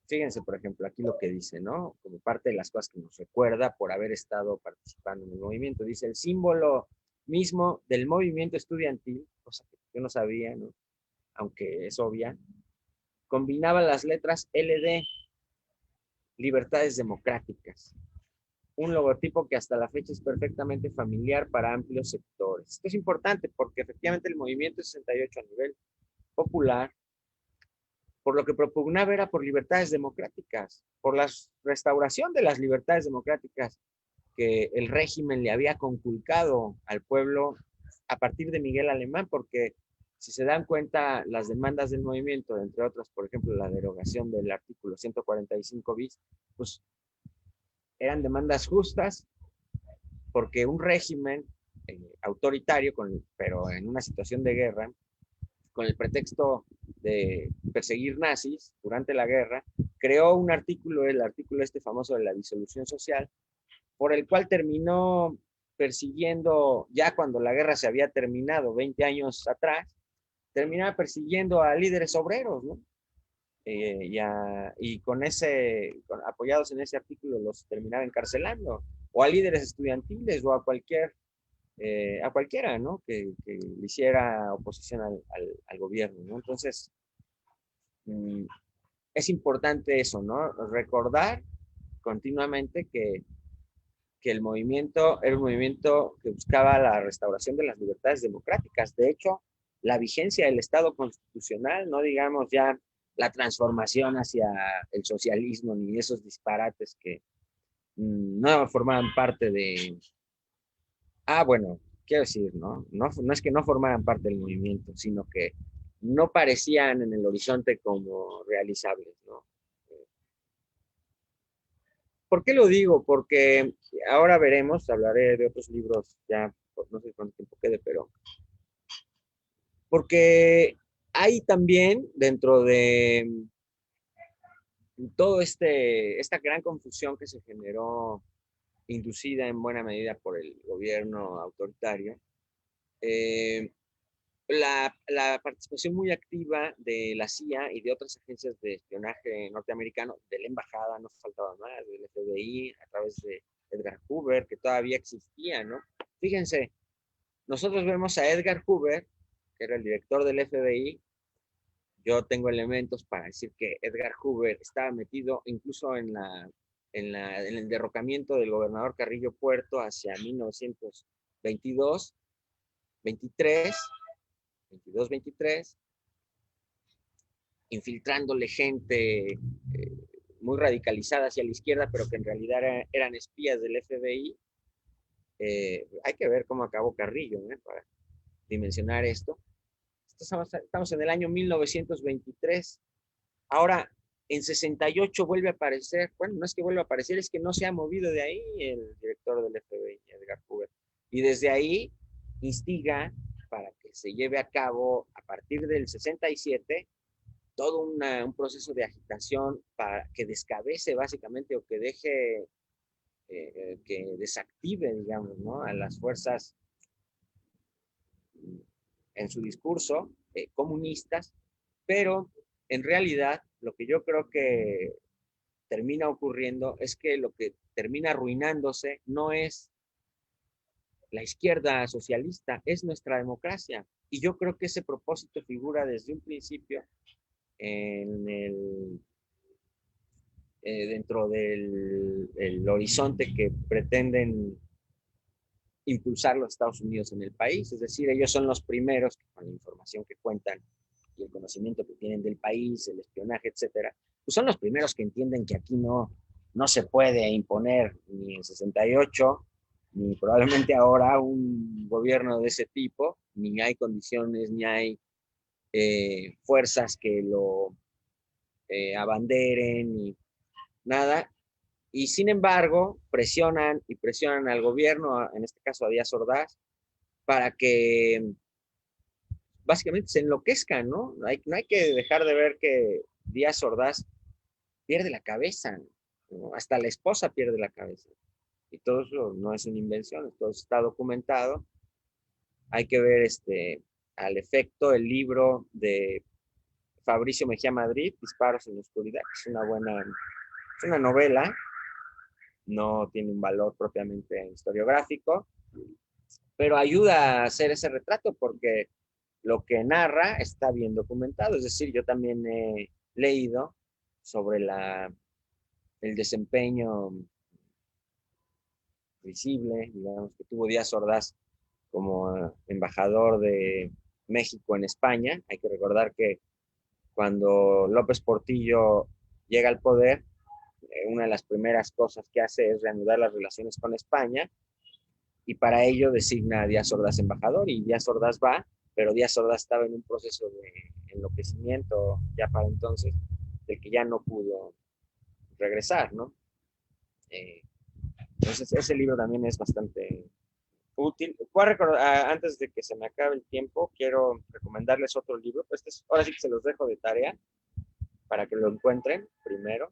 Fíjense, por ejemplo, aquí lo que dice, ¿no? Como parte de las cosas que nos recuerda por haber estado participando en el movimiento. Dice, el símbolo mismo del movimiento estudiantil, cosa que yo no sabía, ¿no? Aunque es obvia, combinaba las letras LD, Libertades Democráticas, un logotipo que hasta la fecha es perfectamente familiar para amplios sectores. Esto es importante porque efectivamente el movimiento 68 a nivel popular, por lo que propugnaba era por libertades democráticas, por la restauración de las libertades democráticas que el régimen le había conculcado al pueblo a partir de Miguel Alemán, porque si se dan cuenta las demandas del movimiento, entre otras, por ejemplo, la derogación del artículo 145 bis, pues eran demandas justas, porque un régimen autoritario, pero en una situación de guerra, con el pretexto de perseguir nazis durante la guerra, creó un artículo, el artículo este famoso de la disolución social, por el cual terminó persiguiendo, ya cuando la guerra se había terminado 20 años atrás, terminaba persiguiendo a líderes obreros, ¿no? Y apoyados en ese artículo, los terminaba encarcelando, o a líderes estudiantiles, o a cualquiera, ¿no? Que le hiciera oposición al gobierno, ¿no? Entonces, es importante eso, ¿no? Recordar continuamente que el movimiento era un movimiento que buscaba la restauración de las libertades democráticas. De hecho, la vigencia del Estado constitucional, no digamos ya la transformación hacia el socialismo ni esos disparates que no formaban parte de... bueno, quiero decir, ¿no? No es que no formaran parte del movimiento, sino que no parecían en el horizonte como realizables, ¿no? ¿Por qué lo digo? Porque ahora veremos, hablaré de otros libros ya, no sé cuánto tiempo quede, pero porque hay también dentro de todo esta gran confusión que se generó, inducida en buena medida por el gobierno autoritario, eh, la participación muy activa de la CIA y de otras agencias de espionaje norteamericano, de la embajada, no faltaba más, del FBI, a través de Edgar Hoover, que todavía existía, ¿no? Fíjense, nosotros vemos a Edgar Hoover, que era el director del FBI. Yo tengo elementos para decir que Edgar Hoover estaba metido incluso en el derrocamiento del gobernador Carrillo Puerto hacia 1922, 23, 22, 23, infiltrándole gente muy radicalizada hacia la izquierda, pero que en realidad eran espías del FBI. Hay que ver cómo acabó Carrillo, para dimensionar esto. Estamos en el año 1923. Ahora, en 68 vuelve a aparecer, bueno, no es que vuelva a aparecer, es que no se ha movido de ahí el director del FBI, Edgar Hoover. Y desde ahí instiga para que se lleve a cabo, a partir del 67, todo un proceso de agitación para que descabece básicamente, o que deje, que desactive, digamos, ¿no?, a las fuerzas en su discurso, comunistas, pero en realidad lo que yo creo que termina ocurriendo es que lo que termina arruinándose no es la izquierda socialista, es nuestra democracia. Y yo creo que ese propósito figura desde un principio en dentro del horizonte que pretenden impulsar los Estados Unidos en el país. Es decir, ellos son los primeros que, con la información que cuentan y el conocimiento que tienen del país, el espionaje, etcétera, pues son los primeros que entienden que aquí no se puede imponer ni en 68, ni probablemente ahora, un gobierno de ese tipo, ni hay condiciones, ni hay fuerzas que lo abanderen, ni nada. Y sin embargo, presionan y presionan al gobierno, en este caso a Díaz Ordaz, para que básicamente se enloquezcan, ¿no? No hay que dejar de ver que Díaz Ordaz pierde la cabeza, ¿no? Hasta la esposa pierde la cabeza. Y todo eso no es una invención, todo eso está documentado. Hay que ver al efecto el libro de Fabricio Mejía Madrid, Disparos en la Oscuridad. Es una novela, no tiene un valor propiamente historiográfico, pero ayuda a hacer ese retrato porque lo que narra está bien documentado. Es decir, yo también he leído sobre el desempeño visible, digamos, que tuvo Díaz Ordaz como embajador de México en España. Hay que recordar que cuando López Portillo llega al poder, una de las primeras cosas que hace es reanudar las relaciones con España, y para ello designa a Díaz Ordaz embajador, y Díaz Ordaz va, pero Díaz Ordaz estaba en un proceso de enloquecimiento ya para entonces, de que ya no pudo regresar, ¿no? Entonces ese libro también es bastante útil. Antes de que se me acabe el tiempo, quiero recomendarles otro libro. Ahora sí que se los dejo de tarea para que lo encuentren primero.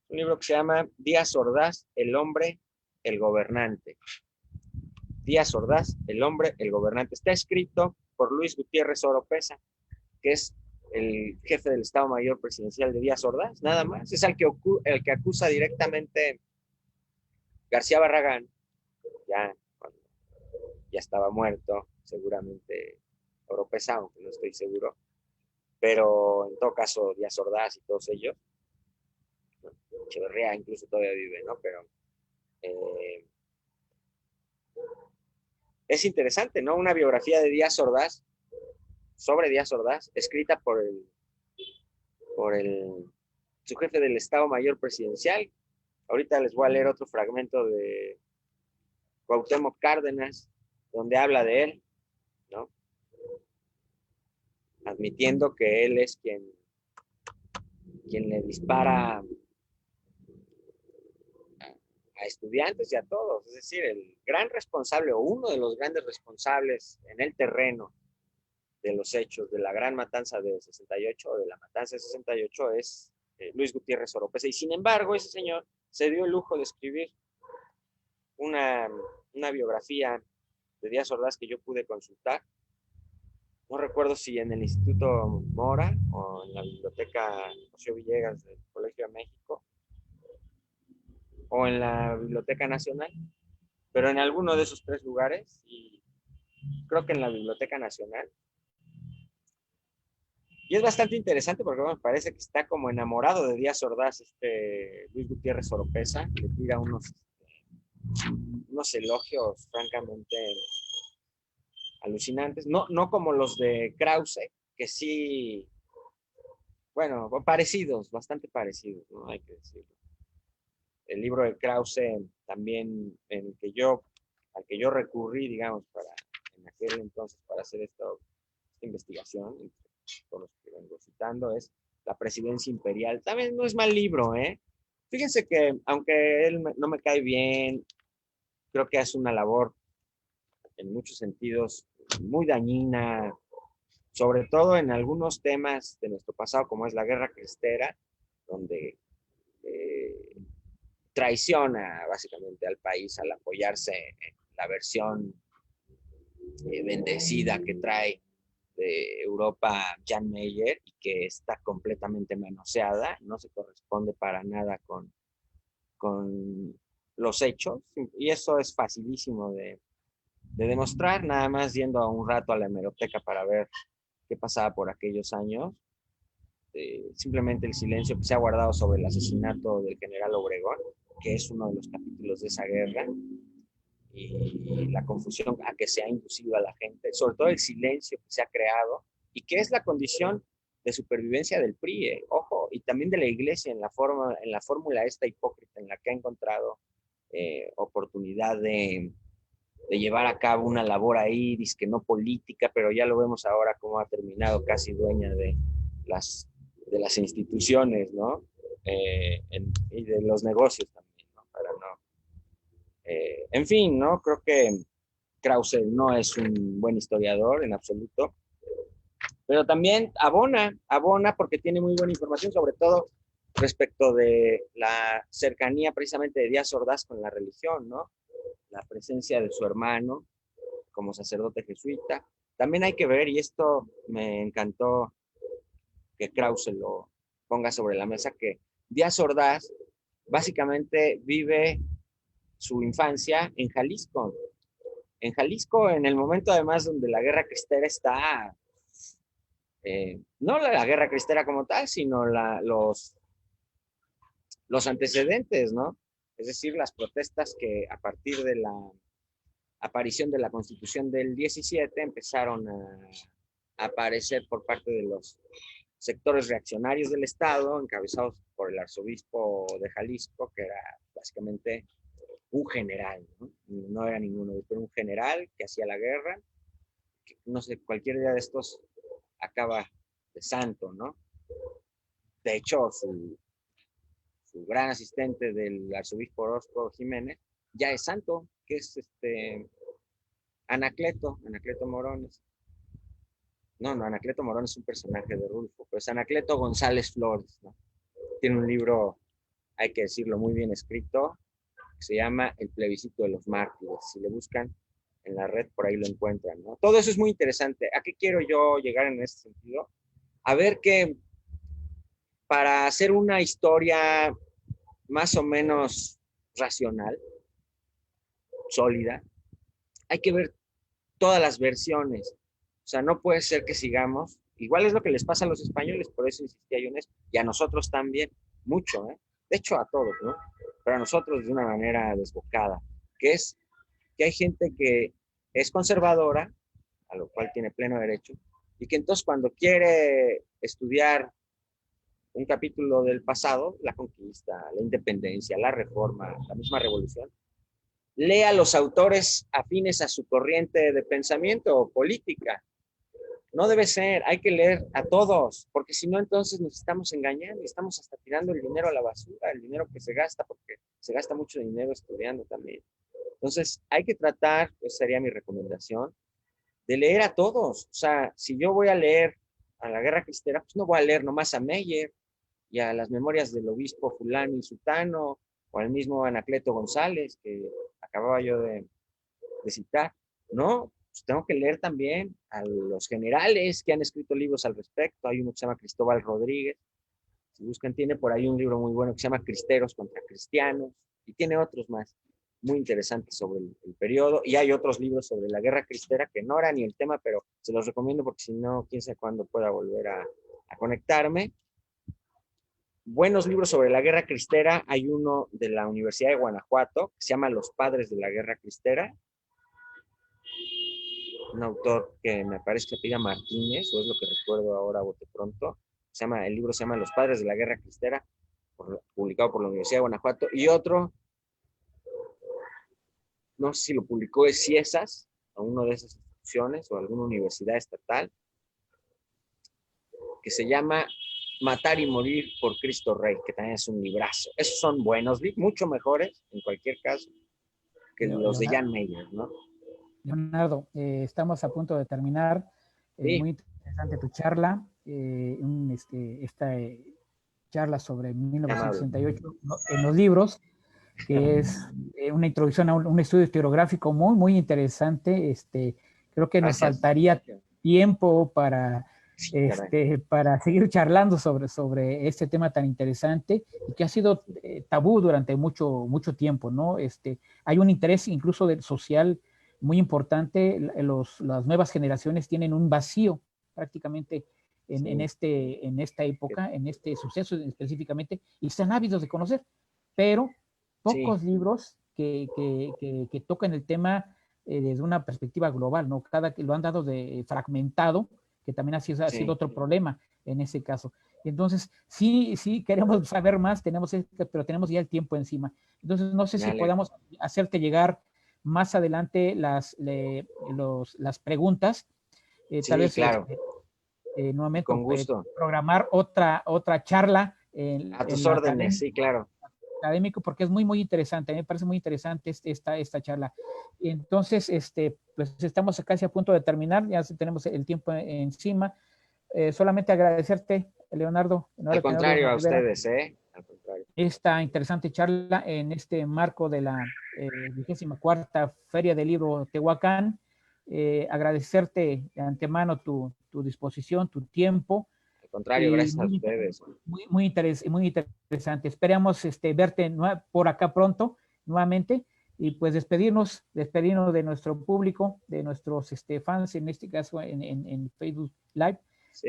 Un libro que se llama Díaz Ordaz, el hombre, el gobernante. Díaz Ordaz, el hombre, el gobernante. Está escrito por Luis Gutiérrez Oropesa, que es el jefe del Estado Mayor Presidencial de Díaz Ordaz, nada más. Es el que acusa directamente García Barragán, ya, ya estaba muerto, seguramente Oropesa, aunque no estoy seguro, pero en todo caso Díaz Ordaz y todos ellos, Echeverría incluso todavía vive, ¿no? Pero es interesante, ¿no? Una biografía de Díaz Ordaz, sobre Díaz Ordaz, escrita por su jefe del Estado Mayor Presidencial. Ahorita les voy a leer otro fragmento de Cuauhtémoc Cárdenas, donde habla de él, ¿no? admitiendo que él es quien le dispara a estudiantes y a todos. Es decir, el gran responsable o uno de los grandes responsables en el terreno de los hechos de la gran matanza de 68 o de la matanza de 68 es Luis Gutiérrez Oropesa. Y sin embargo, ese señor se dio el lujo de escribir una biografía de Díaz Ordaz que yo pude consultar. No recuerdo si en el Instituto Mora o en la Biblioteca José Villegas del Colegio de México o en la Biblioteca Nacional, pero en alguno de esos tres lugares, y creo que en la Biblioteca Nacional. Y es bastante interesante porque me parece que está como enamorado de Díaz Ordaz, Luis Gutiérrez Oropesa, le tira unos elogios francamente alucinantes, no como los de Krause, que sí, bueno, parecidos, bastante parecidos, ¿no? Hay que decirlo. El libro de Krause también, al que yo recurrí, digamos, en aquel entonces para hacer esta investigación, por los que vengo citando, es La Presidencia Imperial. También no es mal libro, ¿eh? Fíjense que, aunque él no me cae bien, creo que hace una labor en muchos sentidos muy dañina, sobre todo en algunos temas de nuestro pasado, como es la Guerra Cristera, donde traiciona básicamente al país al apoyarse en la versión bendecida que trae de Europa Jan Meyer y que está completamente manoseada, no se corresponde para nada con los hechos, y eso es facilísimo de demostrar, nada más yendo a un rato a la hemeroteca para ver qué pasaba por aquellos años. Simplemente el silencio que se ha guardado sobre el asesinato del general Obregón, que es uno de los capítulos de esa guerra, y la confusión a que se ha inducido a la gente, sobre todo el silencio que se ha creado, y que es la condición de supervivencia del PRI, ojo, y también de la Iglesia en la fórmula esta hipócrita en la que ha encontrado oportunidad de llevar a cabo una labor ahí, disque no política, pero ya lo vemos ahora cómo ha terminado casi dueña de las instituciones, ¿no? Y de los negocios también, ¿no? Para no. En fin, ¿no? Creo que Krause no es un buen historiador en absoluto, pero también abona porque tiene muy buena información, sobre todo respecto de la cercanía precisamente de Díaz Ordaz con la religión, ¿no? La presencia de su hermano como sacerdote jesuita. También hay que ver, y esto me encantó que Krause lo ponga sobre la mesa, que Díaz Ordaz básicamente vive su infancia en Jalisco. En Jalisco, en el momento además donde la guerra cristera está, no la guerra cristera como tal, sino los antecedentes, ¿no? Es decir, las protestas que a partir de la aparición de la Constitución del 17 empezaron a aparecer por parte de los sectores reaccionarios del Estado, encabezados por el arzobispo de Jalisco, que era básicamente un general, no era ninguno, pero un general que hacía la guerra, que no sé, cualquier día de estos acaba de santo, ¿no? De hecho, su gran asistente del arzobispo Orozco Jiménez ya es santo, que es Anacleto Morones. No, Anacleto Morones es un personaje de Rulfo, pero es Anacleto González Flores, ¿no? Tiene un libro, hay que decirlo, muy bien escrito, que se llama El plebiscito de los mártires. Si le buscan en la red, por ahí lo encuentran, ¿no? Todo eso es muy interesante. ¿A qué quiero yo llegar en este sentido? A ver que para hacer una historia más o menos racional, sólida, hay que ver todas las versiones. O sea, no puede ser que sigamos, igual es lo que les pasa a los españoles, por eso insistía yo en eso, y a nosotros también, mucho, ¿eh? De hecho a todos, ¿no? Pero a nosotros de una manera desbocada, que es que hay gente que es conservadora, a lo cual tiene pleno derecho, y que entonces cuando quiere estudiar un capítulo del pasado, la conquista, la independencia, la reforma, la misma revolución, lee a los autores afines a su corriente de pensamiento o política. No debe ser, hay que leer a todos, porque si no, entonces nos estamos engañando y estamos hasta tirando el dinero a la basura, el dinero que se gasta, porque se gasta mucho dinero estudiando también. Entonces, hay que tratar, pues sería mi recomendación, de leer a todos. O sea, si yo voy a leer a la Guerra Cristera, pues no voy a leer nomás a Meyer y a las memorias del obispo fulano y sutano, o al mismo Anacleto González, que acababa yo de citar. No, pues tengo que leer también a los generales que han escrito libros al respecto. Hay uno que se llama Cristóbal Rodríguez. Si buscan, tiene por ahí un libro muy bueno que se llama Cristeros contra Cristianos, y tiene otros más muy interesantes sobre el periodo. Y hay otros libros sobre la Guerra Cristera que no era ni el tema, pero se los recomiendo porque si no, quién sabe cuándo pueda volver a conectarme. Buenos libros sobre la Guerra Cristera. Hay uno de la Universidad de Guanajuato que se llama Los Padres de la Guerra Cristera. Un autor que me parece que se pide Martínez, o es lo que recuerdo ahora bote pronto. El libro se llama Los Padres de la Guerra Cristera, publicado por la Universidad de Guanajuato. Y otro, no sé si lo publicó es CIESAS, o una de esas instituciones, o alguna universidad estatal, que se llama Matar y Morir por Cristo Rey, que también es un librazo. Esos son buenos, mucho mejores, en cualquier caso, que los de Jan Meyer, ¿no? Leonardo, estamos a punto de terminar. Sí. Muy interesante tu charla. Esta charla sobre 1968 en los libros, que es una introducción a un estudio historiográfico muy, muy interesante. Creo que nos faltaría tiempo para seguir charlando sobre este tema tan interesante y que ha sido tabú durante mucho, mucho tiempo, ¿no? Hay un interés incluso social muy importante. Las nuevas generaciones tienen un vacío prácticamente en esta época, en este suceso específicamente, y están ávidos de conocer, pero pocos libros que tocan el tema desde una perspectiva global, ¿no? Lo han dado de fragmentado, que también ha sido otro problema en ese caso. Entonces, sí queremos saber más, pero tenemos ya el tiempo encima. Entonces, no sé si podamos hacerte llegar más adelante las preguntas. Tal vez claro. nuevamente con gusto. Programar otra charla a tus órdenes, sí, claro. Académico, porque es muy, muy interesante. A mí me parece muy interesante esta charla. Entonces, pues estamos casi a punto de terminar, ya tenemos el tiempo encima. Solamente agradecerte, Leonardo. Al contrario, a ustedes, Al contrario. Esta interesante charla en este marco de la 24ª Feria del Libro Tehuacán. Agradecerte de antemano tu disposición, tu tiempo. Al contrario, gracias a ustedes. Muy interesante. Esperamos verte por acá pronto, nuevamente, y pues despedirnos de nuestro público, de nuestros fans, en este caso en Facebook Live,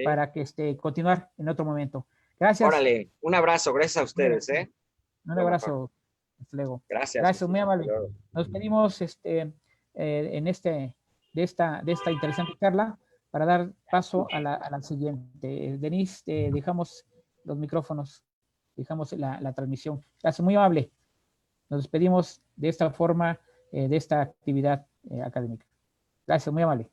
para que continuar en otro momento. Gracias. Órale, un abrazo, gracias a ustedes, Un abrazo. Hasta luego. Gracias, muy amable. Nos pedimos de esta interesante charla para dar paso a la siguiente. Denise, dejamos los micrófonos, dejamos la transmisión. Gracias, muy amable. Nos despedimos de esta forma de esta actividad académica. Gracias, muy amable.